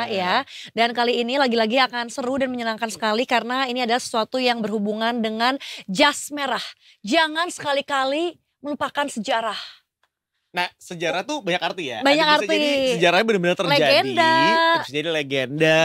ya. Dan kali ini lagi-lagi akan seru dan menyenangkan sekali karena ini adalah sesuatu yang berhubungan dengan jas merah. Jangan sekali-kali melupakan sejarah. Nah, sejarah tuh banyak arti ya. Banyak Bisa arti. jadi sejarahnya benar-benar terjadi. Legenda. Bisa jadi legenda.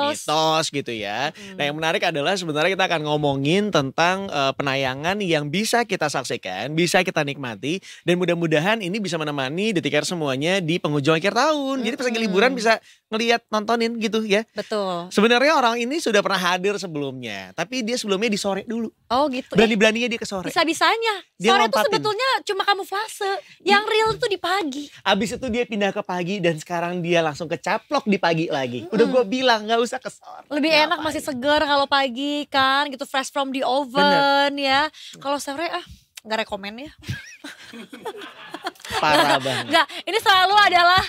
Mitos gitu ya. Nah, yang menarik adalah sebenarnya kita akan ngomongin tentang penayangan yang bisa kita saksikan, bisa kita nikmati, dan mudah-mudahan ini bisa menemani Detikers semuanya di penghujung akhir tahun. Jadi pas lagi liburan bisa ngelihat nontonin gitu ya. Betul. Sebenarnya orang ini sudah pernah hadir sebelumnya, tapi dia sebelumnya di sore dulu. Oh gitu. Berani-beraninya dia ke sore. Bisa-bisanya. Dia Sore itu lompatin. sebetulnya cuma kamuflase. Yang real itu di pagi. Abis itu dia pindah ke pagi dan sekarang dia langsung kecaplok di pagi lagi. Udah gue bilang gak usah ke sore. Lebih enak masih segar kalau pagi kan gitu, fresh from the oven ya. Kalau sore nggak rekomen ya. Parah banget. Enggak, ini selalu adalah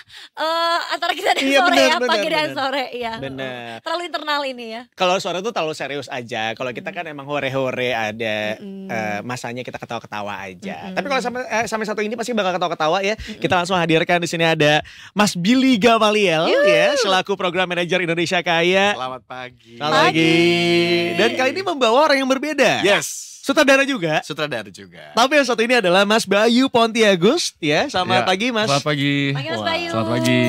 antara kita dan Iya, sore bener, ya, bener, pagi dan bener. sore ya. Bener. Terlalu internal ini ya. Kalau sore tuh terlalu serius aja. Kalau kita kan emang hore-hore ada masanya kita ketawa-ketawa aja. Tapi kalau sampai satu ini pasti bakal ketawa-ketawa ya. Kita langsung hadirkan di sini ada Mas Billy Gamaliel ya, selaku Program Manager Indonesia Kaya. Selamat pagi. Selamat pagi. Dan kali ini membawa orang yang berbeda. Yes. Sutradara juga. Sutradara juga. Tapi yang satu ini adalah Mas Bayu Pontiagus ya. Selamat pagi Mas. Selamat pagi. Pagi Mas Wah. Bayu. Selamat pagi.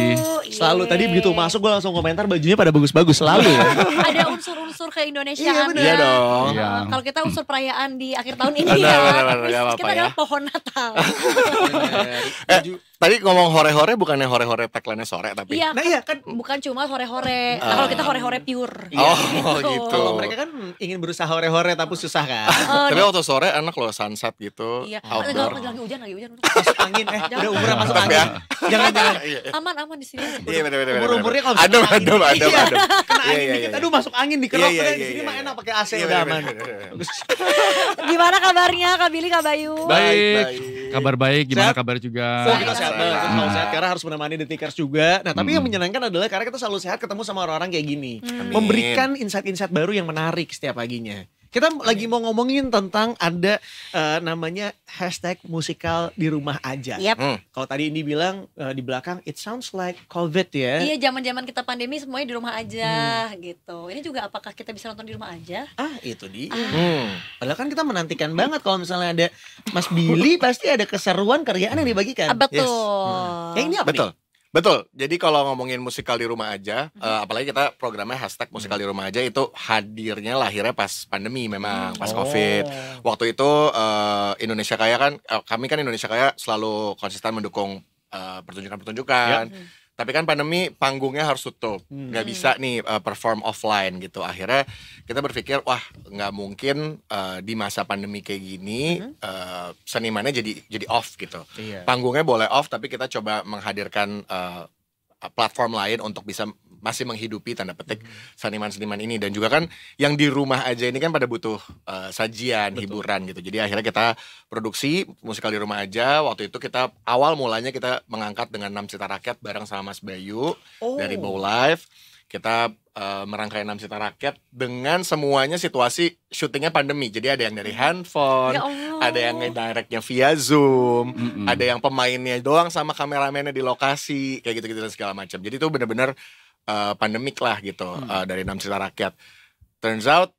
Selalu tadi begitu masuk gue langsung komentar bajunya pada bagus-bagus selalu ya. Ada unsur-unsur ke-Indonesiaan. Iya, bener. Iya dong. Iya. Kalau kita unsur perayaan di akhir tahun ini Benar, ya. benar, Tapi nggak apa-apa kita ya. adalah pohon Natal. Tadi ngomong hore-hore bukannya hore-hore tagline-nya sore tapi. Iya, Nah iya kan bukan cuma hore-hore. Nah, kalau kita hore-hore pure. Oh gitu. kalau mereka kan ingin berusaha hore-hore tapi susah kan. Tapi waktu sore enak loh sunset gitu. Iya. Outdoor. Lagi hujan. Masuk angin udah umurnya masuk Tetap angin. ya. Jangan-jangan. Aman di sini. Iya bener. Umur-umurnya kalau Adem. kena angin Iya, dikit, iya. aduh masuk angin di kerok. Iya, Di sini iya, mah iya. enak pakai AC Iya, udah bener, aman. bener. Bagus. Gimana kabarnya Kak Billy, Kak Bayu? Baik. Kabar baik, gimana Sehat? kabar juga? Oh kita Sehat. sehat banget, kita selalu sehat karena harus menemani Detikers juga. Nah tapi yang menyenangkan adalah karena kita selalu sehat ketemu sama orang-orang kayak gini. Memberikan insight-insight baru yang menarik setiap paginya. Kita lagi mau ngomongin tentang ada namanya hashtag musikal di rumah aja. Yap. Kalau tadi ini bilang di belakang, it sounds like COVID ya. Iya, zaman-zaman kita pandemi semuanya di rumah aja gitu. Ini juga apakah kita bisa nonton di rumah aja? Ah itu dia. Padahal kan kita menantikan banget kalau misalnya ada Mas Billy pasti ada keseruan kerjaan yang dibagikan. Betul. Yang ini apa Betul. Betul. Jadi kalau ngomongin musikal di rumah aja, apalagi kita programnya hashtag musikal di rumah aja itu hadirnya lahirnya pas pandemi memang, pas COVID. Waktu itu Indonesia Kaya kan, kami kan Indonesia Kaya selalu konsisten mendukung pertunjukan-pertunjukan. Tapi kan pandemi panggungnya harus tutup, nggak bisa nih perform offline gitu. Akhirnya kita berpikir wah nggak mungkin di masa pandemi kayak gini senimannya jadi off gitu. Iya. Panggungnya boleh off tapi kita coba menghadirkan platform lain untuk bisa masih menghidupi tanda petik seniman-seniman ini. Dan juga kan yang di rumah aja ini kan pada butuh sajian, hiburan gitu. Jadi akhirnya kita produksi musikal di rumah aja. Waktu itu kita awal mulanya kita mengangkat dengan 6 Cita Rakyat bareng sama Mas Bayu dari Bow Live. Kita merangkai 6 Cita Rakyat dengan semuanya situasi syutingnya pandemi. Jadi ada yang dari handphone, Ya Allah. ada yang directnya via Zoom, ada yang pemainnya doang sama kameramennya di lokasi, kayak gitu-gitu dan segala macam. Jadi itu benar-benar pandemik lah gitu dari 6 Cita Rakyat. Turns out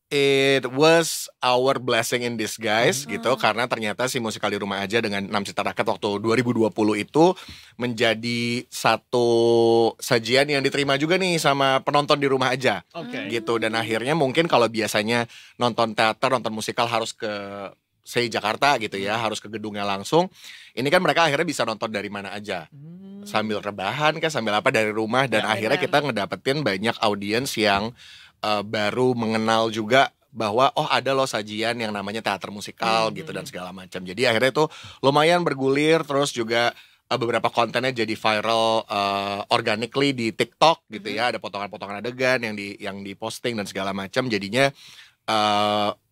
it was our blessing in disguise gitu, karena ternyata si musikal di rumah aja dengan 6 Cita Rakyat waktu 2020 itu menjadi satu sajian yang diterima juga nih sama penonton di rumah aja. Gitu. Dan akhirnya mungkin kalau biasanya nonton teater, nonton musikal harus ke Jakarta gitu ya, harus ke gedungnya langsung. Ini kan mereka akhirnya bisa nonton dari mana aja. Sambil rebahan kan, sambil apa dari rumah. Dan akhirnya kita ngedapetin banyak audiens yang baru mengenal juga bahwa ada loh sajian yang namanya teater musikal gitu dan segala macam. Jadi akhirnya itu lumayan bergulir, terus juga beberapa kontennya jadi viral organically di TikTok gitu ya. Ada potongan-potongan adegan yang diposting dan segala macam. Jadinya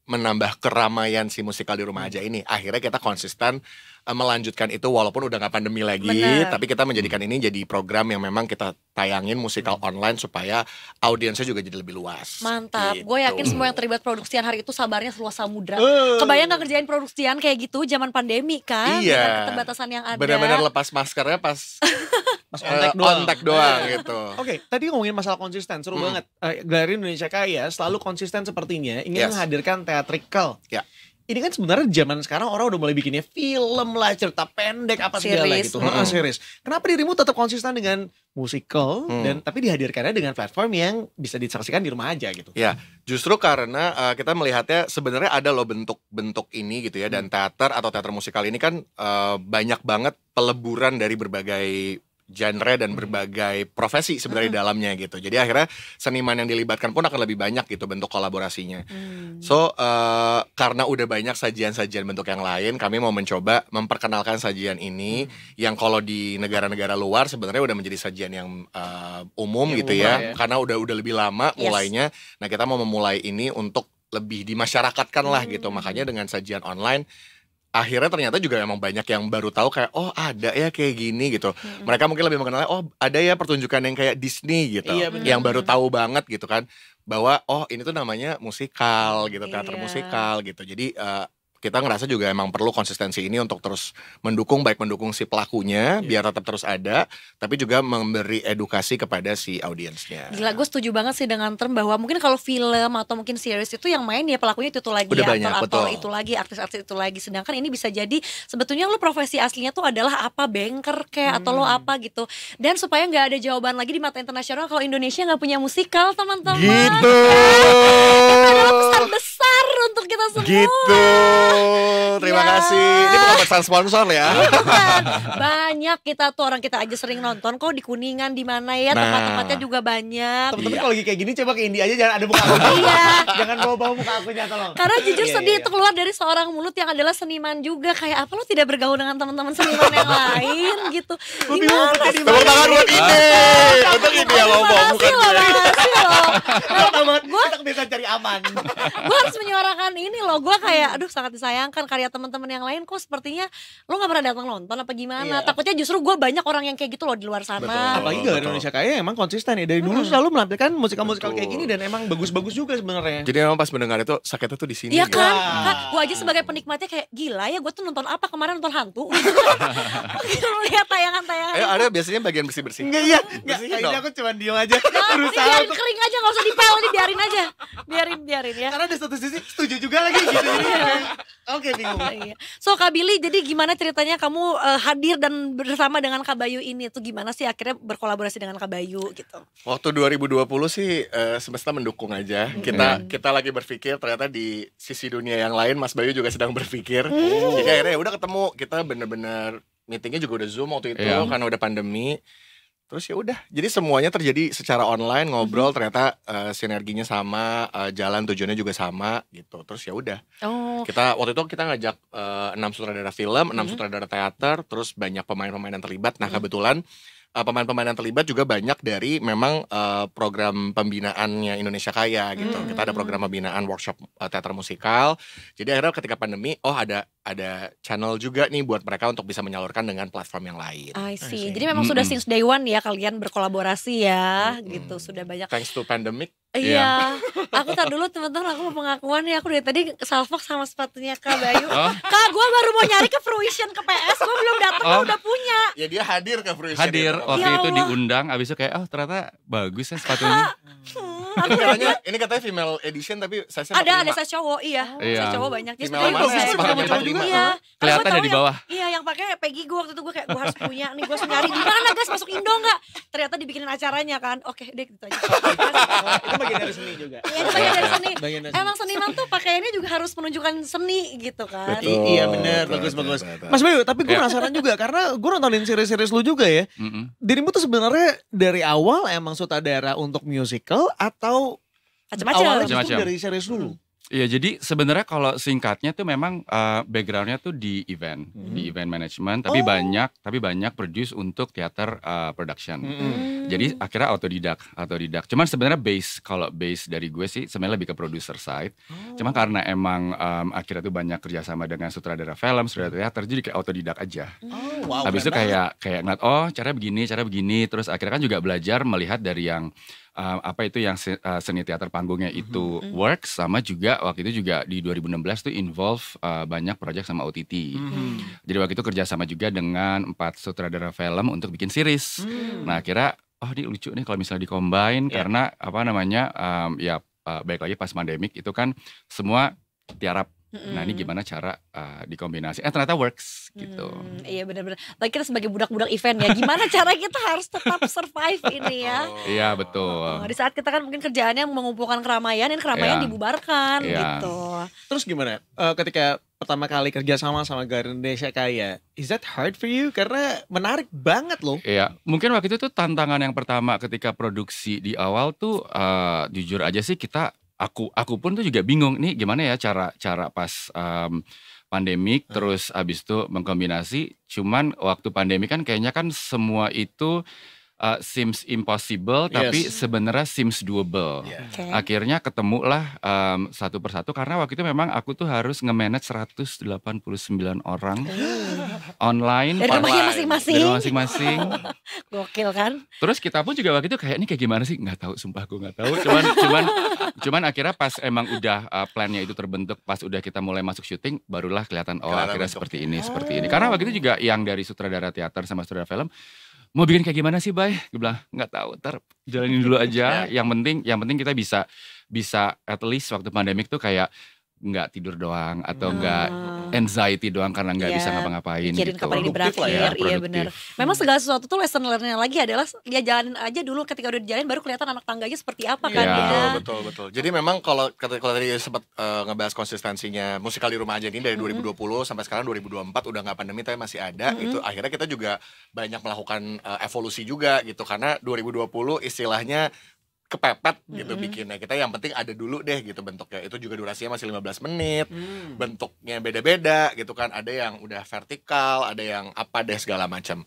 menambah keramaian si musikal di rumah aja ini. Akhirnya kita konsisten melanjutkan itu walaupun udah gak pandemi lagi. Bener. Tapi kita menjadikan ini jadi program yang memang kita tayangin musikal online supaya audiensnya juga jadi lebih luas. Mantap. Gitu. Gue yakin semua yang terlibat produksian hari itu sabarnya seluas samudra. Kebayang gak kerjain produksian kayak gitu zaman pandemi kan? Iya. Dengan keterbatasan yang ada. Benar-benar lepas maskernya pas Pas on tag doang gitu. Oke, tadi ngomongin masalah konsisten, seru banget. Galeri Indonesia Kaya selalu konsisten sepertinya ingin menghadirkan theatrical. Ya. Ini kan sebenarnya zaman sekarang orang udah mulai bikinnya film lah, cerita pendek apa segala gitu. Series. Kenapa dirimu tetap konsisten dengan musical dan tapi dihadirkannya dengan platform yang bisa disaksikan di rumah aja gitu? Ya, justru karena kita melihatnya sebenarnya ada loh bentuk-bentuk ini gitu ya, dan teater atau teater musikal ini kan banyak banget peleburan dari berbagai genre dan berbagai profesi sebenarnya di dalamnya gitu. Jadi akhirnya seniman yang dilibatkan pun akan lebih banyak gitu bentuk kolaborasinya. So karena udah banyak sajian-sajian bentuk yang lain, kami mau mencoba memperkenalkan sajian ini yang kalau di negara-negara luar sebenarnya udah menjadi sajian yang umum gitu ya. Karena udah lebih lama mulainya. Nah, kita mau memulai ini untuk lebih dimasyarakatkan lah gitu. Makanya dengan sajian online akhirnya ternyata juga emang banyak yang baru tahu kayak oh ada ya kayak gini gitu. Mereka mungkin lebih mengenalnya oh ada ya pertunjukan yang kayak Disney gitu. Yang baru tahu banget gitu kan bahwa oh ini tuh namanya musikal gitu, teater musikal gitu. Jadi kita ngerasa juga emang perlu konsistensi ini untuk terus mendukung si pelakunya biar tetap terus ada, tapi juga memberi edukasi kepada si audiensnya. Gila, gue setuju banget sih dengan term bahwa mungkin kalau film atau mungkin series itu yang main ya pelakunya itu lagi, udah banyak, aktor itu lagi, artis-artis itu lagi. Sedangkan ini bisa jadi sebetulnya lo profesi aslinya tuh adalah apa, banker kayak atau lo apa gitu. Dan supaya nggak ada jawaban lagi di mata internasional kalau Indonesia nggak punya musikal, teman-teman. Gitu. Itu adalah pesan besar untuk kita semua. Gitu. Terima kasih. Ini bukan pesan sponsor ya. Bukan. Banyak kita tuh orang kita aja sering nonton kok di Kuningan di mana ya, tempat-tempatnya juga banyak. Temen-temen kalau lagi kayak gini coba ke Indi aja, jangan ada muka aku. Jangan bawa-bawa muka akunya tolong. Karena jujur sedih itu keluar dari seorang mulut yang adalah seniman juga. Kayak apa lo tidak bergaul dengan teman-teman seniman yang lain gitu. Gimana sih? Tepuk tangan buat ini. Untuk ini yang ngomong bukan gue. Gue bisa cari aman. Gue harus menyuarakan ini loh. Gue kayak aduh sangat disayangkan karya teman-teman yang lain kok sepertinya lo gak pernah datang nonton apa gimana. Takutnya justru gue banyak orang yang kayak gitu loh di luar sana. Apalagi Galeri Indonesia Kaya emang konsisten ya. Dari dulu selalu menampilkan musikal-musikal kayak gini dan emang bagus-bagus juga sebenarnya. Jadi emang pas mendengar itu sakitnya tuh di sini. Iya kan? Gue aja sebagai penikmatnya kayak gila ya, gue tuh nonton apa kemarin, nonton hantu. Lihat tayangan-tayangan. Ada biasanya bagian bersih-bersih. Enggak. Ini aku cuma diem aja. Berusaha biarin kering aja, gak usah dipel, biarin aja. Biarin ya. Karena ada satu sisi setuju juga lagi gitu. Oke, bingung. So Kak Billy, jadi gimana ceritanya kamu hadir dan bersama dengan Kak Bayu ini tuh gimana sih akhirnya berkolaborasi dengan Kak Bayu gitu? Waktu 2020 sih semesta mendukung aja. Kita lagi berpikir ternyata di sisi dunia yang lain Mas Bayu juga sedang berpikir. Jadi akhirnya ya udah ketemu, kita bener-bener meetingnya juga udah Zoom waktu itu karena udah pandemi. Terus ya udah, jadi semuanya terjadi secara online, ngobrol ternyata sinerginya sama, jalan tujuannya juga sama gitu. Terus ya udah. Kita waktu itu kita ngajak 6 sutradara film, 6 sutradara teater, terus banyak pemain-pemain yang terlibat. Nah, kebetulan pemain-pemain yang terlibat juga banyak dari memang program pembinaannya Indonesia Kaya gitu. Kita ada program pembinaan workshop teater musikal. Jadi akhirnya ketika pandemi, ada channel juga nih buat mereka untuk bisa menyalurkan dengan platform yang lain. I see. Jadi memang sudah since day one ya kalian berkolaborasi ya gitu. Sudah banyak. Thanks to pandemic. Iya, aku tar dulu teman-teman, aku mau pengakuan ya, aku dari tadi salfok sama sepatunya Kak Bayu. Kak, gue baru mau nyari ke Fruition ke PS, gue belum datang, gue udah punya. Ya dia hadir ke Fruition. Hadir, waktu itu diundang, abis itu kayak ternyata bagus ya sepatunya. Ini katanya female edition tapi size-nya ada size cowok, size cowok banyak. Female mana sih? Iya. Kelihatan ya di bawah. Iya, yang pakai Peggy gue waktu itu, gue kayak gue harus punya nih, gue harus nyari di mana guys, masuk Indo nggak? Ternyata dibikinin acaranya kan, oke deh gitu aja. Itu bagian dari seni juga. Iya, itu bagian dari seni. Emang seniman tuh pakaiannya juga harus menunjukkan seni gitu kan. Iya benar, bagus. Mas Bayu, tapi gue penasaran juga karena gue nontonin series-series lu juga ya. Dirimu tuh sebenarnya dari awal emang sutradara untuk musical atau awalnya justru dari series dulu? Iya, jadi sebenarnya kalau singkatnya tuh memang backgroundnya tuh di event management, tapi banyak produce untuk theater production. Jadi akhirnya autodidak. Cuman sebenarnya kalau base dari gue sih sebenarnya lebih ke producer side. Cuma karena emang akhirnya tuh banyak kerjasama dengan sutradara film, sutradara teater, jadi kayak autodidak aja. Habis itu kayak ngeliat caranya begini, terus akhirnya kan juga belajar melihat dari yang apa itu yang seni teater panggungnya itu works, sama juga waktu itu juga di 2016 tuh involve banyak proyek sama OTT. Jadi waktu itu kerjasama juga dengan 4 sutradara film untuk bikin series. Nah kira ini lucu nih kalau misalnya di-combine karena apa namanya baik lagi pas pandemik itu kan semua tiarap. Nah ini gimana cara dikombinasi? Ternyata works gitu. Iya benar-benar. Lagi kita sebagai budak-budak event ya, gimana cara kita harus tetap survive ini ya? Iya betul. Di saat kita kan mungkin kerjaannya mengumpulkan keramaian, ini keramaian dibubarkan gitu. Terus gimana? Ketika pertama kali kerja sama Garuda Kaya, is that hard for you? Karena menarik banget loh. Iya, mungkin waktu itu tuh tantangan yang pertama ketika produksi di awal tuh jujur aja sih aku pun tuh juga bingung nih gimana ya cara pas pandemik terus abis itu mengkombinasi. Cuman waktu pandemi kan kayaknya kan semua itu seems impossible tapi sebenarnya seems doable. Akhirnya ketemulah satu persatu karena waktu itu memang aku tuh harus nge-manage 189 orang online dari rumahnya masing-masing. Gokil kan? Terus kita pun juga waktu itu kayak ini kayak gimana sih? Nggak tahu, sumpah gue nggak tahu. Cuman akhirnya pas emang udah plannya itu terbentuk, pas udah kita mulai masuk syuting, barulah kelihatan akhirnya seperti ini. Karena waktu itu juga yang dari sutradara teater sama sutradara film mau bikin kayak gimana sih, Bay? Gue bilang nggak tahu, ntar jalanin dulu aja. Yang penting kita bisa at least waktu pandemik tuh kayak nggak tidur doang atau nggak anxiety doang karena nggak bisa ngapa-ngapain. Mikirin gitu. kapan ini berakhir, iya benar. Memang segala sesuatu tuh lesson learn-nya lagi adalah dia jalanin aja dulu, ketika udah dijalanin baru kelihatan anak tangganya seperti apa kan ya. Betul. Jadi memang kalau tadi sempat ngebahas konsistensinya musikal di rumah aja ini dari 2020 sampai sekarang 2024 udah nggak pandemi tapi masih ada gitu. Akhirnya kita juga banyak melakukan evolusi juga gitu karena 2020 istilahnya kepepet gitu bikinnya. Kita yang penting ada dulu deh gitu bentuknya. Itu juga durasinya masih 15 menit. Bentuknya beda-beda gitu kan. Ada yang udah vertikal, ada yang apa deh segala macam.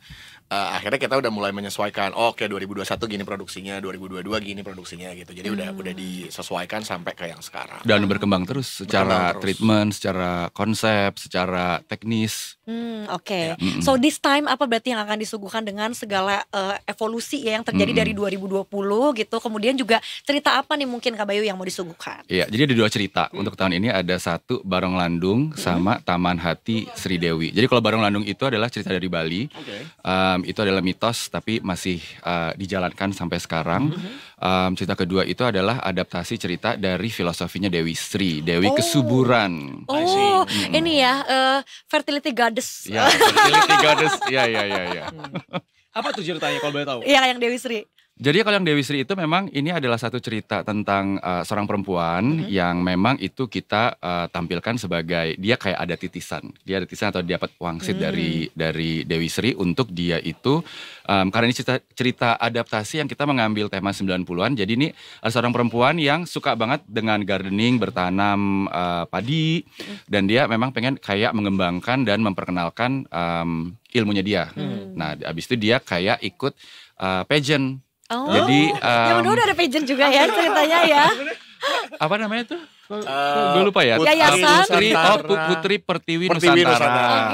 Akhirnya kita udah mulai menyesuaikan. Oke, 2021 gini produksinya, 2022 gini produksinya gitu. Jadi udah disesuaikan sampai ke yang sekarang. Dan berkembang terus secara treatment, secara konsep, secara teknis. Oke. So this time apa berarti yang akan disuguhkan dengan segala evolusi ya yang terjadi dari 2020 gitu. Kemudian juga cerita apa nih mungkin Kak Bayu yang mau disuguhkan? Iya, jadi ada 2 cerita. Untuk tahun ini ada 1 Barong Landung sama Taman Hati Sri Dewi. Jadi kalau Barong Landung itu adalah cerita dari Bali. Itu adalah mitos tapi masih dijalankan sampai sekarang. Cerita kedua itu adalah adaptasi cerita dari filosofinya Dewi Sri, Dewi Kesuburan. Ini ya fertility goddess. Ya, fertility goddess. Iya. Apa tuh ceritanya kalau boleh tahu? Iya, yang Dewi Sri. Jadi kalau yang Dewi Sri itu memang ini adalah satu cerita tentang seorang perempuan yang memang itu kita tampilkan sebagai dia kayak ada titisan. Dia ada titisan atau dapat wangsit dari Dewi Sri untuk dia itu karena ini cerita adaptasi yang kita mengambil tema 90-an. Jadi ini ada seorang perempuan yang suka banget dengan gardening, bertanam padi dan dia memang pengen kayak mengembangkan dan memperkenalkan ilmunya dia. Nah, abis itu dia kayak ikut pageant. Jadi yang udah ada pageant juga ya ceritanya ya. Apa namanya tuh? Gue lupa ya. Yayasan Putri Pertiwi Nusantara.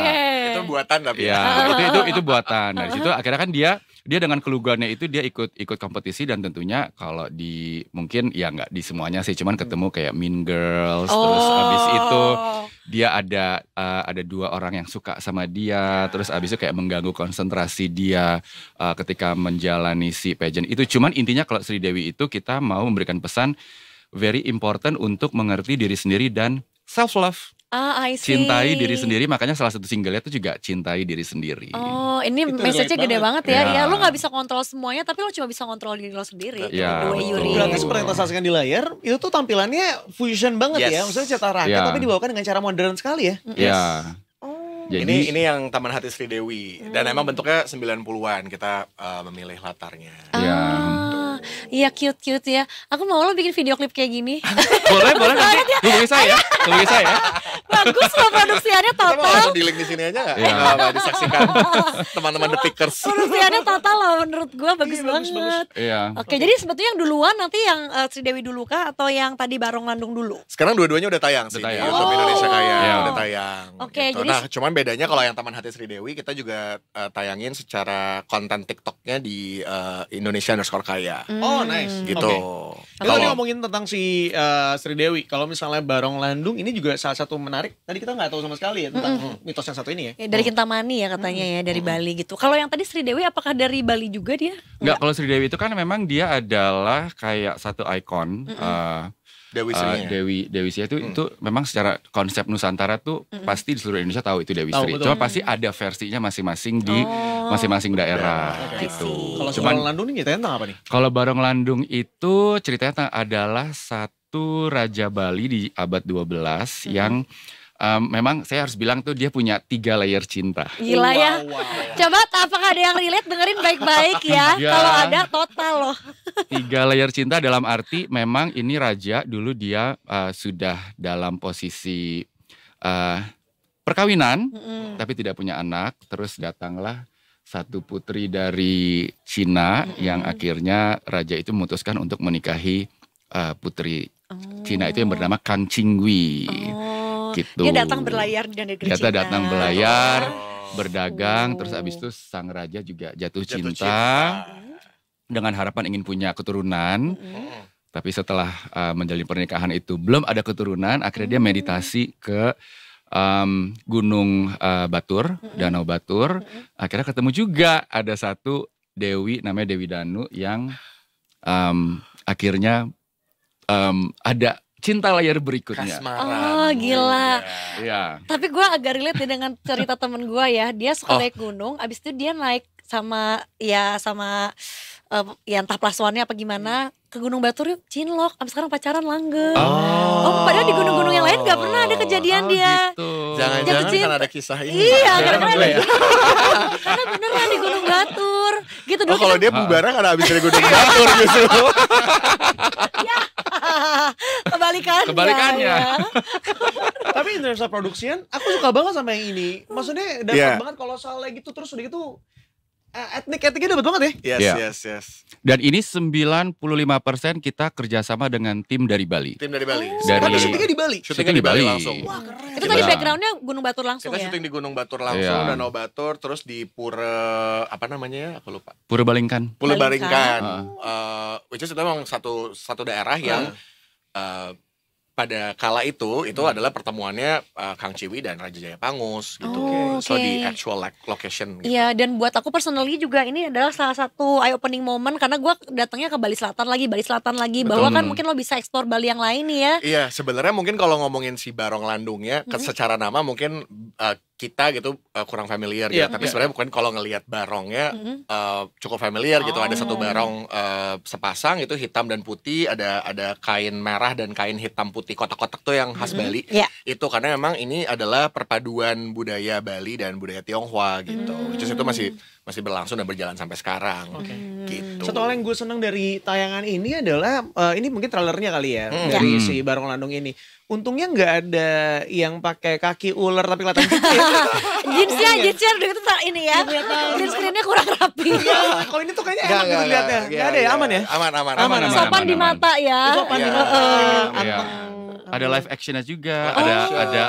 Itu buatan tapi. Ya, itu buatan. Dari situ akhirnya kan dia dengan keluguannya itu dia ikut kompetisi dan tentunya kalau di mungkin ya nggak di semuanya sih, cuman ketemu kayak Mean Girls, terus abis itu dia ada 2 orang yang suka sama dia, terus abis itu kayak mengganggu konsentrasi dia ketika menjalani si pageant itu. Cuman intinya kalau Sri Dewi itu kita mau memberikan pesan very important untuk mengerti diri sendiri dan self love. I see. Cintai diri sendiri, makanya salah satu singlenya itu juga cintai diri sendiri. Ini message-nya gede banget ya. Ya lu gak bisa kontrol semuanya, tapi lu cuma bisa kontrol diri lo sendiri. The way you read. Berarti seperti yang kita saksikan di layar, itu tuh tampilannya fusion banget ya. Maksudnya cerita rakyat tapi dibawakan dengan cara modern sekali ya. Iya. Jadi ini yang Taman Hati Sri Dewi dan emang bentuknya 90-an kita memilih latarnya. Iya cute ya. Aku mau lo bikin video klip kayak gini. Boleh nanti. Hubungi saya. Bagus loh produksiannya Kita mau total. langsung di link di sini aja nggak? Iya. Nggak disaksikan teman-teman The Pickers. Produksiannya total loh menurut gue bagus Bagus, banget. Iya. Oke, jadi sebetulnya yang duluan nanti yang Sri Dewi dulu kah atau yang tadi Barong Landung dulu? Sekarang dua-duanya udah tayang sih Udah di tayang. YouTube Indonesia Kaya, Iya. udah tayang. Oke, gitu. jadi- Nah, cuman bedanya kalau yang Taman Hati Sri Dewi kita juga tayangin secara konten TikToknya di Indonesia_Kaya. Oh nice. Gitu. Oke. Kita tadi ngomongin tentang si Sri Dewi. Kalau misalnya Barong Landung ini juga salah satu menarik. Tadi kita nggak tahu sama sekali ya tentang mitos yang satu ini ya. Ya, dari Kintamani ya katanya ya, dari Bali gitu. Kalau yang tadi Sri Dewi apakah dari Bali juga dia? Enggak, kalau Sri Dewi itu kan memang dia adalah kayak satu ikon Dewi Sri. Dewi Sri itu memang secara konsep Nusantara tuh pasti di seluruh Indonesia tahu itu Dewi Tahu, Sri. betul. Cuma pasti ada versinya masing-masing di masing-masing daerah gitu. Kalau si Cuman Barong Landung ini ceritanya tentang apa nih? kalau Barong Landung itu ceritanya adalah satu raja Bali di abad 12 yang memang saya harus bilang tuh dia punya 3 layer cinta. Gila ya. Wow. Coba apakah ada yang relate, dengerin baik-baik ya. Tiga. Kalau ada total loh. 3 layer cinta dalam arti memang ini raja dulu dia sudah dalam posisi perkawinan tapi tidak punya anak, terus datanglah satu putri dari Cina yang akhirnya raja itu memutuskan untuk menikahi putri Cina itu yang bernama Kang Qinghui. Gitu. Dia datang berlayar di negeri Dia Cina. datang berlayar, berdagang, terus abis itu sang raja juga jatuh cinta dengan harapan ingin punya keturunan. Tapi setelah menjalin pernikahan itu belum ada keturunan, akhirnya dia meditasi ke Gunung Batur, Danau Batur. Akhirnya ketemu juga ada satu dewi namanya Dewi Danu yang akhirnya ada cinta layar berikutnya. Oh gila. Iya. Tapi gue agak relate ya dengan cerita temen gue ya. Dia suka naik gunung, abis itu dia naik sama ya entah plaswannya apa gimana ke Gunung Batur yuk cinlok. Abis sekarang pacaran langgeng. Oh padahal di gunung-gunung yang lain gak pernah ada kejadian dia. Gitu. Jangan-jangan Jatuh cinta. kan ada kisah ini. Iya, Emang karena gue ya? karena beneran di Gunung Batur. Gitu Oh kalau kita- dia bubaran karena habis dari Gunung Batur justru. Kebalikannya. Kebalikannya. ya. Tapi in terms of production, aku suka banget sama yang ini. Maksudnya dapat Iya. banget kalau soalnya gitu terus udah gitu etniknya dapat banget ya. Yes. Dan ini 95% kita kerjasama dengan tim dari Bali. Tim dari Bali. Dari- Tapi syutingnya di Bali. Syutingnya di Bali langsung. Wah keren. Itu tadi Iya. backgroundnya Gunung Batur langsung Kita ya. syuting di Gunung Batur langsung, Iya. Danau Batur, terus di Pura apa namanya ya? Aku lupa. Purbalingkan. Pulau Balingkan. Baringkan. Which is itu memang satu daerah yang pada kala itu adalah pertemuannya Kang Ciwi dan Raja Jayapangus gitu. Oh, So oke. di actual location gitu. Iya, dan buat aku personally juga ini adalah salah satu eye opening moment karena gue datangnya ke Bali Selatan lagi, bahwa kan mungkin lo bisa eksplor Bali yang lain nih ya. Iya, sebenarnya mungkin kalau ngomongin si Barong Landungnya secara nama mungkin kita gitu kurang familiar gitu. Iya, Tapi sebenarnya bukan kalau ngelihat barongnya cukup familiar gitu. Ada satu barong sepasang itu hitam dan putih, ada kain merah dan kain hitam putih kotak-kotak tuh yang khas Bali. Iya. Itu karena memang ini adalah perpaduan budaya Bali dan budaya Tionghoa gitu. Which is itu masih berlangsung dan berjalan sampai sekarang. Gitu. Satu hal yang gue seneng dari tayangan ini adalah ini mungkin trailernya kali ya dari si Barong Landung ini. Untungnya nggak ada yang pakai kaki ular tapi kelihatan jepit. Jeansnya udah gitu ini ya. Green screennya kurang rapi. Iya, kalau ini tuh kayaknya enak gitu liatnya. Nggak ada ya, aman ya? Aman. Sopan di mata ya. Sopan di Iya. mata. Iya. Ada live actionnya juga.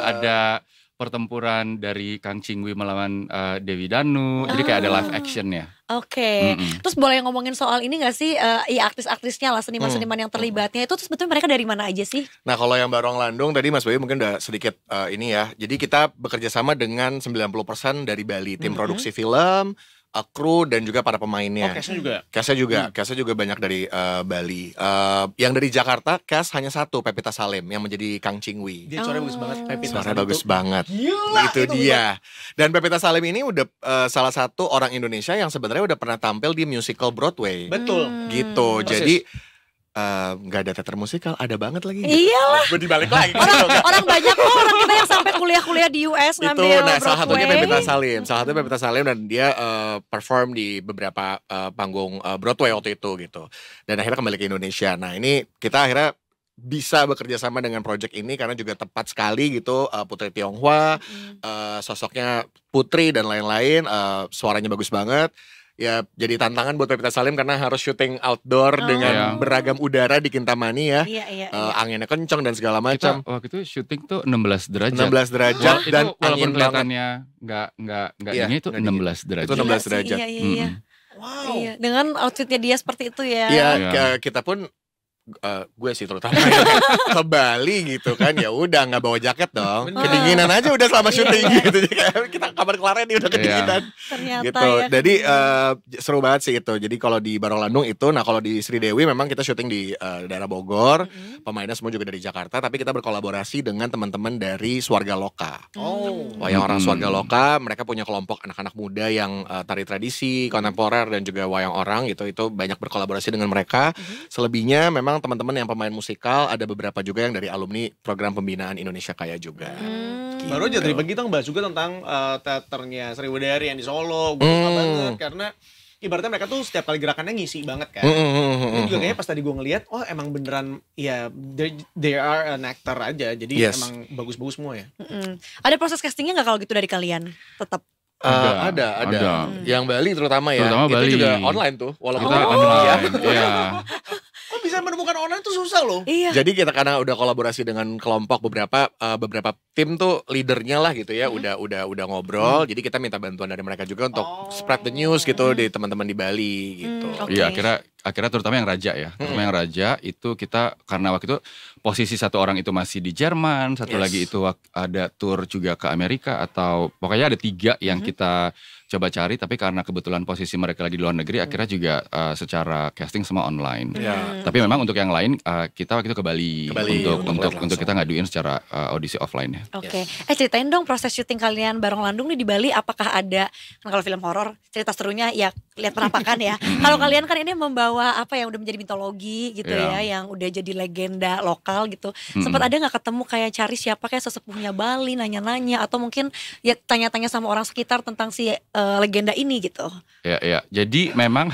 Ada pertempuran dari Kang Qinghui melawan Dewi Danu. Jadi kayak ada live actionnya. Oke. Terus boleh ngomongin soal ini gak sih? Ya artis-artisnya lah, seniman-seniman yang terlibatnya itu. Terus sebetulnya mereka dari mana aja sih? Nah kalau yang Barong Landung tadi Mas Bayu mungkin udah sedikit ini ya. Jadi kita bekerja sama dengan 90% dari Bali. Tim produksi film, kru dan juga para pemainnya. Oh, cast-nya juga. Castnya juga banyak dari Bali. Yang dari Jakarta cast hanya satu, Pevita Salim yang menjadi Kang Qinghui. Dia suaranya bagus banget. Pevita Suaranya Salim bagus tuh. banget. Gila, itu dia. Dan Pevita Salim ini udah salah satu orang Indonesia yang sebenarnya udah pernah tampil di musical Broadway. Betul. Gitu. Persis. Jadi nggak ada teater musikal, ada banget lagi. Iyalah. Gue dibalik lagi. Orang banyak kok orang kita yang sampai kuliah-kuliah di US Itu ngambil nah salah satunya Broadway. Pevita Salim dan dia perform di beberapa panggung Broadway waktu itu gitu. Dan akhirnya kembali ke Indonesia. Nah ini kita akhirnya bisa bekerja sama dengan project ini karena juga tepat sekali gitu. Putri Tionghoa, sosoknya Putri dan lain-lain, suaranya bagus banget. Ya jadi tantangan buat Pevita Salim karena harus syuting outdoor dengan beragam udara di Kintamani ya. Anginnya kencang dan segala macam. Waktu itu syuting tuh 16 derajat. 16 derajat dan itu walaupun angin kelihatannya nggak dingin itu 16 derajat. Itu 16 derajat. Iya. Wow. Iya, dengan outfitnya dia seperti itu ya. Iya, kita pun gue sih terutama ya, ke Bali gitu kan, ya udah nggak bawa jaket dong, kedinginan aja udah selama syuting gitu. Kita kabar kelarin nih udah kedinginan. Ternyata gitu. ya. Jadi seru banget sih itu. Jadi kalau di Barong Landung itu, nah kalau di Sri Dewi memang kita syuting di daerah Bogor, pemainnya semua juga dari Jakarta, tapi kita berkolaborasi dengan teman-teman dari Swarga Loka. Wayang orang Swarga Loka, mereka punya kelompok anak-anak muda yang tari tradisi, kontemporer dan juga wayang orang gitu. Itu banyak berkolaborasi dengan mereka. Selebihnya memang teman-teman yang pemain musikal, ada beberapa juga yang dari alumni program pembinaan Indonesia Kaya juga. Gitu. Baru aja tadi pagi kita ngebahas juga tentang teaternya Sriwedari yang di Solo. Gue suka banget karena ibaratnya mereka tuh setiap kali gerakannya ngisi banget kan. Ini juga kayaknya pas tadi gue ngeliat, oh emang beneran ya they are an actor aja. Jadi emang bagus-bagus semua ya. Ada proses castingnya nggak kalau gitu dari kalian? Tetap ada. Yang Bali terutama ya. Terutama itu Bali. juga online tuh. Walaupun Kita online. Iya. Kok bisa menemukan online tuh susah loh. Iya. Jadi kita karena udah kolaborasi dengan kelompok beberapa tim tuh leadernya lah gitu ya, udah ngobrol. Jadi kita minta bantuan dari mereka juga untuk spread the news gitu di teman-teman di Bali gitu. Iya, akhirnya terutama yang Raja ya. Terutama yang Raja itu kita karena waktu itu posisi satu orang itu masih di Jerman, satu lagi itu ada tour juga ke Amerika atau pokoknya ada 3 yang kita coba cari, tapi karena kebetulan posisi mereka lagi di luar negeri, akhirnya juga secara casting semua online. Tapi memang untuk yang lain kita waktu itu ke Bali untuk kita ngaduin secara audisi offline ya. Oke. Ceritain dong proses syuting kalian Barong Landung nih di Bali. Apakah ada, kan kalau film horor cerita serunya ya lihat penampakan ya. Kalau kalian kan ini membawa apa yang udah menjadi mitologi gitu ya, yang udah jadi legenda lokal gitu. Sempat ada nggak ketemu kayak cari siapa kayak sesepuhnya Bali, nanya-nanya atau mungkin ya tanya-tanya sama orang sekitar tentang si legenda ini gitu? Ya. Jadi memang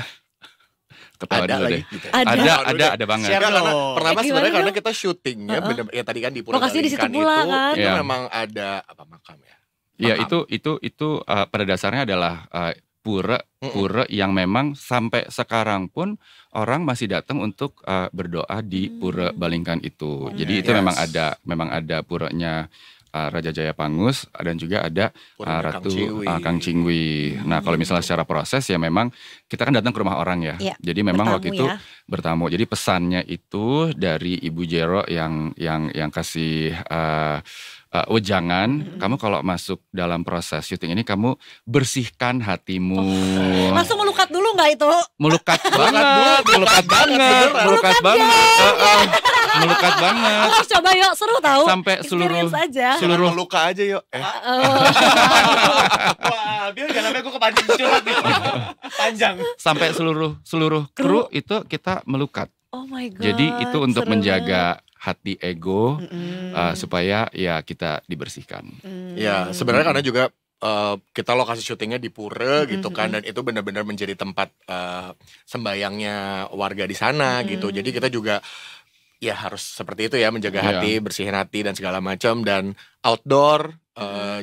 ketawa ada dulu lagi deh. gitu. Ada banget. Pertama sebenarnya karena kita syutingnya ya tadi kan di Pulau lokasinya di situ pula, kan? Itu memang ada makam ya. Iya, itu pada dasarnya adalah pura yang memang sampai sekarang pun orang masih datang untuk berdoa di pura Balingkan itu. Jadi itu memang ada puranya Raja Jayapangus dan juga ada Ratu Kang Chingwi. Nah, kalau misalnya secara proses ya memang kita kan datang ke rumah orang ya. Jadi memang waktu itu bertamu. Jadi pesannya itu dari Ibu Jero yang kasih wejangan, kamu kalau masuk dalam proses syuting ini kamu bersihkan hatimu. Langsung melukat dulu nggak itu? Melukat banget. Melukat banget. Harus coba yuk, seru tahu. Sampai seluruh luka aja yuk. Wah, biar jangan sampai gue kepancing curhat nih. Panjang. Sampai seluruh kru itu kita melukat. Oh my god. Jadi itu untuk menjaga hati ego supaya ya kita dibersihkan. Ya sebenarnya karena juga kita lokasi syutingnya di pura gitu kan, dan itu benar-benar menjadi tempat sembayangnya warga di sana gitu. Jadi kita juga ya harus seperti itu ya, menjaga hati, bersihin hati dan segala macam, dan outdoor.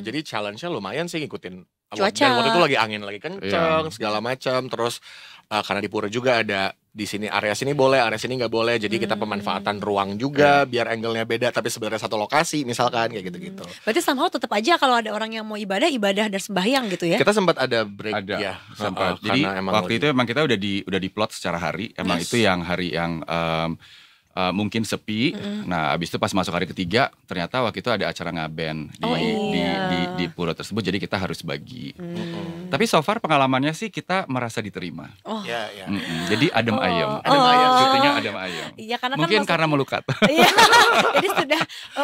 Jadi challenge-nya lumayan sih ngikutin cuaca. Dan waktu itu lagi angin lagi kenceng segala macam. Terus karena di pura juga ada di sini area sini boleh, area sini nggak boleh. Jadi kita pemanfaatan ruang juga biar angle-nya beda, tapi sebenarnya satu lokasi misalkan kayak gitu-gitu. Berarti somehow tetap aja kalau ada orang yang mau ibadah dan sembahyang gitu ya. Kita sempat ada break ya. Sempat. Jadi waktu itu emang kita udah di plot secara hari. Emang itu yang hari yang mungkin sepi. Nah, abis itu pas masuk hari ketiga, ternyata waktu itu ada acara ngaben di pura tersebut. Jadi kita harus bagi. Tapi so far pengalamannya sih kita merasa diterima. Jadi adem ayem. Syutingnya adem ayem. Iya, karena mungkin kan karena melukat. Iya. Jadi sudah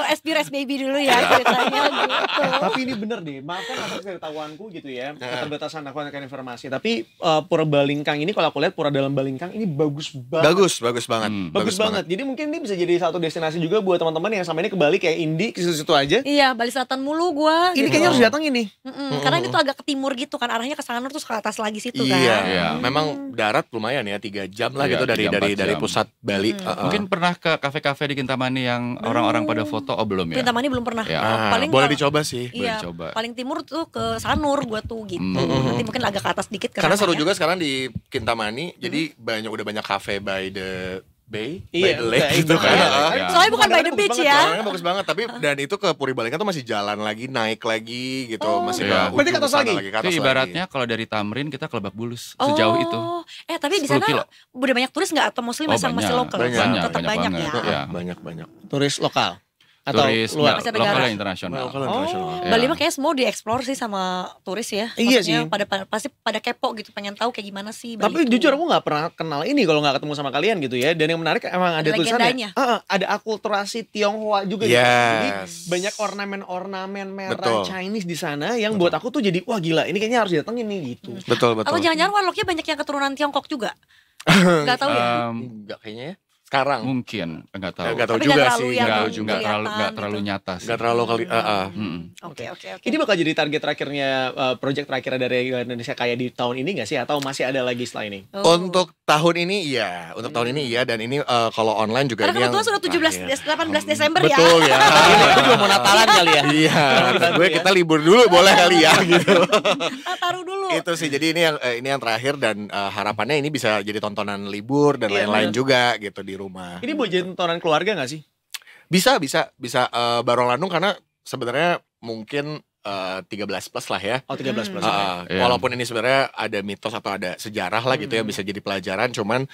as baby dulu ya ceritanya gitu. Tapi ini bener deh, maafkan atas ketahuanku gitu ya, keterbatasan aku akan informasi. Tapi Pura Balingkang ini kalau aku lihat Pura dalam Balingkang ini bagus banget. Bagus banget. Bagus banget. Jadi Jadi mungkin ini bisa jadi satu destinasi juga buat teman-teman yang sama ini ke Bali kayak Indi ke situ-situ aja. Iya, Bali Selatan mulu gua. Ini gitu. kayaknya harus datang ini. Karena ini tuh agak ke timur gitu kan, arahnya ke sana terus ke atas lagi situ kan. Iya, memang darat lumayan ya 3 jam lah gitu dari 3-4 dari jam. pusat Bali. Mungkin pernah ke kafe-kafe di Kintamani yang orang-orang pada foto? Oh belum ya? Kintamani belum pernah. Ya. Paling Boleh kalau- dicoba sih. Iya, dicoba. paling timur tuh ke Sanur gua tuh gitu. Nanti mungkin agak ke atas dikit Karena sana seru ya. juga sekarang di Kintamani, jadi udah banyak cafe by the bay, Iya, by the lake udah, gitu iya. kan. Iya. Soalnya bukan by the Pemandangannya beach bagus ya. Orangnya bagus banget, tapi dan itu ke Purbalingga tuh masih jalan lagi, naik lagi gitu, masih Iya. ke Berarti ke ujung atas sana lagi? ke atas Itu lagi. ibaratnya kalau dari Tamrin kita ke Lebak Bulus sejauh itu. Tapi di 10 sana kilo. udah banyak turis nggak atau mostly masih banyak. lokal? Banyak, Tetap banyak banget. ya. Iya. Banyak. Turis lokal atau Turis luar. Masih lokal negara. dan internasional. Lokal internasional. Iya. Bali mah kayaknya semua dieksplor sih sama turis ya. Iya Maksudnya sih. pasti pada kepo gitu, pengen tahu kayak gimana sih Bali Tapi itu. jujur aku nggak pernah kenal ini kalau nggak ketemu sama kalian gitu ya. Dan yang menarik emang ada Ada tulisannya. legendanya. Ada akulturasi Tionghoa juga gitu. Yes. Jadi banyak ornamen-ornamen merah Betul. Chinese di sana yang buat aku tuh jadi wah gila ini kayaknya harus datengin nih gitu. Betul. Atau jangan-jangan warlocknya banyak yang keturunan Tiongkok juga? Gak tahu ya. Enggak kayaknya ya. Sekarang Mungkin enggak tahu. Enggak tahu Tapi juga nggak terlalu sih. yang Enggak kelihatan Enggak terlalu gitu. nyata sih. Enggak terlalu kali. Oke. Ini bakal jadi target terakhirnya project terakhirnya dari Indonesia Kaya di tahun ini nggak sih atau masih ada lagi setelah ini? Oh. Untuk tahun ini iya, dan ini kalau online juga Karena ini yang kebetulan sudah 18 Desember ya. Betul ya. Itu juga mau Natalan kali ya. Iya, maksud gue kita libur dulu boleh kali ya gitu. Taruh dulu. Itu sih, jadi ini yang terakhir dan harapannya ini bisa jadi tontonan libur dan Iya, lain-lain bener. juga gitu di rumah. Ini buat jadi tontonan keluarga nggak sih? Bisa Barong Landung karena sebenarnya mungkin 13 plus lah ya. Oh 13 plus. Iya. Walaupun ini sebenarnya ada mitos atau ada sejarah lah gitu ya, bisa jadi pelajaran, cuman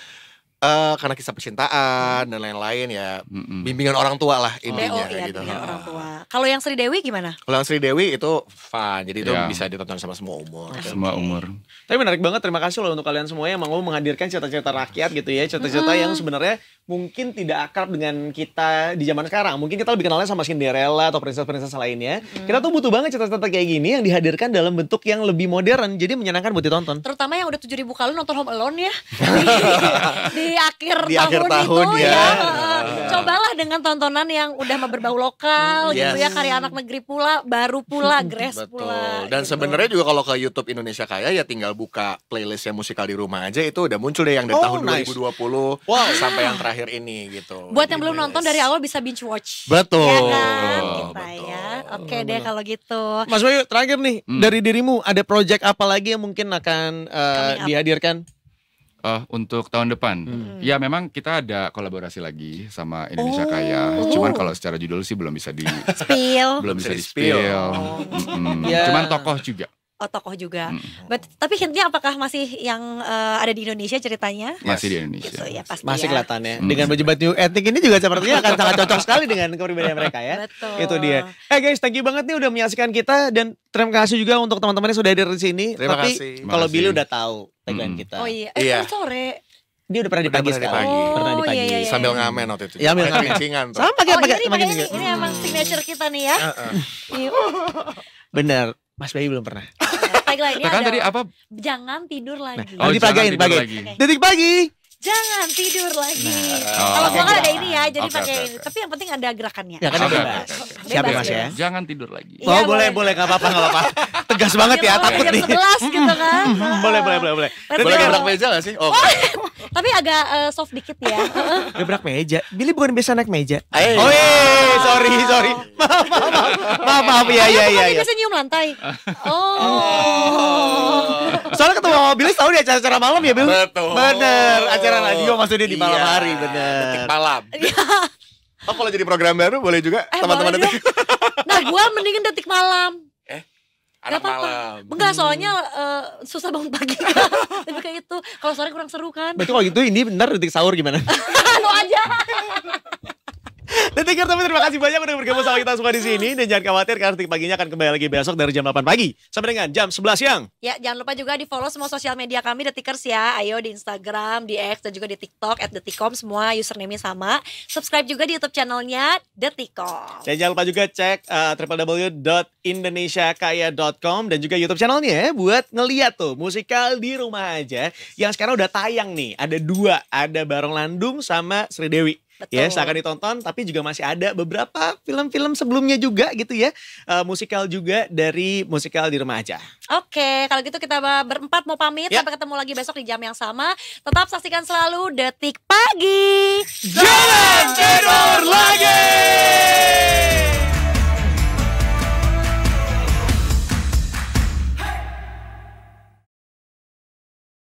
karena kisah percintaan dan lain-lain ya, bimbingan orang tua lah intinya BO ya gitu. dengan orang tua. Kalau yang Sri Dewi gimana? Kalau yang Sri Dewi itu fun, jadi itu Iya. bisa ditonton sama semua umur. Semua umur. Tapi menarik banget, terima kasih loh untuk kalian semua yang mau menghadirkan cerita-cerita rakyat gitu ya. Cerita-cerita yang sebenarnya mungkin tidak akrab dengan kita di zaman sekarang. Mungkin kita lebih kenalnya sama Cinderella atau princess-princess lainnya. Kita tuh butuh banget cerita-cerita kayak gini yang dihadirkan dalam bentuk yang lebih modern. Jadi menyenangkan buat ditonton. Terutama yang udah 7.000 kali nonton Home Alone ya. di akhir Di tahun akhir itu tahun ya. ya. Cobalah dengan tontonan yang udah berbau lokal gitu ya, Yes. karya anak negeri pula, baru pula, Grace pula. Dan gitu. sebenarnya juga kalau ke YouTube Indonesia Kaya ya tinggal buka playlist yang musikal di rumah aja, itu udah muncul deh yang dari Oh, tahun nice. 2020 sampai yang terakhir ini gitu. Buat Di yang belum playlist. nonton dari awal bisa binge watch. Betul. Ya kan? Betul. Kita ya. Oke deh kalau gitu. Mas Bayu, terakhir nih dari dirimu ada project apa lagi yang mungkin akan Coming up. dihadirkan? Untuk tahun depan, ya memang kita ada kolaborasi lagi sama Indonesia Kaya. Cuman kalau secara judul sih belum bisa di Spill. belum bisa di Di-spill. spill. Ya. Cuman tokoh juga. Oh, tokoh juga. Tapi hintnya apakah masih yang ada di Indonesia ceritanya? Masih di Indonesia. Gitu ya pasti Masih ya. kelihatannya. Dengan baju-baju etnik ini juga sepertinya akan sangat cocok sekali dengan kepribadian mereka ya. Betul. Itu dia. Guys, thank you banget nih udah menyaksikan kita dan terima kasih juga untuk teman-teman yang sudah hadir di sini. Terima Tapi kasih. kalau Terima Billy kasih. udah tahu tagline kita. Oh iya. Iya. Tadi sore. Dia udah pernah di Udah pagi pernah di sekali. pagi. Pernah di Oh, pagi. iya, iya, iya. Sambil ngamen waktu itu. Ya, sambil Pakai ngamen. kelincingan tuh. Sama pakai Oh pakai ini pakai ini, juga. ini emang signature kita nih ya. Iya. Bener. Mas Bayu belum pernah. Tagline-nya Kan ada, tadi apa? Jangan tidur lagi. Oh, dipagain, jangan tidur pagain. lagi. Detik pagi. Jangan tidur lagi. Oh, Kalau gua oke, kan oke. ada ini ya, jadi Oke, pakai oke, ini. oke. Tapi yang penting ada gerakannya. Ya kan Oke, bebas. oke, oke. Siap ya Bebas, Mas ya. bebas. Jangan tidur lagi. Iya, Oh boleh. boleh nggak apa-apa nggak apa-apa. Tegas banget ya, takut Jam nih. 11 gitu kan. Boleh. Let's Boleh go. gebrak meja gak sih? Oh. Tapi agak soft dikit ya. Gebrak meja. Billy bukan biasa naik meja. Eh. Oh sorry. Maaf. Iya. Dia biasa nyium lantai. Oh. Soalnya ketemu sama Billy tahu di acara-acara malam ya, Bill? Betul. Bener, acara radio maksudnya di malam Iya, hari, bener. Detik malam. Oh, kalau jadi program baru boleh juga teman-teman boleh detik. Nah, gue mendingin detik malam. Anak Gak apa-apa. malam. Enggak, soalnya susah bangun pagi. Lebih kayak itu. Kalau sore kurang seru kan. Berarti kalau gitu ini benar detik sahur gimana? Lo aja. Detikers, tapi terima kasih banyak udah bergabung sama kita semua di sini dan jangan khawatir karena detik paginya akan kembali lagi besok dari jam 8 pagi sampai dengan jam 11 siang. Ya, jangan lupa juga di-follow semua sosial media kami Detikers ya. Ayo di Instagram, di X dan juga di TikTok @detikom, semua username-nya sama. Subscribe juga di YouTube channelnya Detikom. Dan jangan lupa juga cek www.indonesiakaya.com dan juga YouTube channelnya ya, buat ngeliat tuh musikal di rumah aja yang sekarang udah tayang nih. Ada 2, ada Barong Landung sama Sri Dewi. Betul. Ya, akan ditonton, tapi juga masih ada beberapa film-film sebelumnya juga gitu ya. Musikal juga dari musikal Di Rumah Aja. Oke, kalau gitu kita berempat mau pamit. Ya. Sampai ketemu lagi besok di jam yang sama. Tetap saksikan selalu Detik Pagi. Jangan tidur lagi.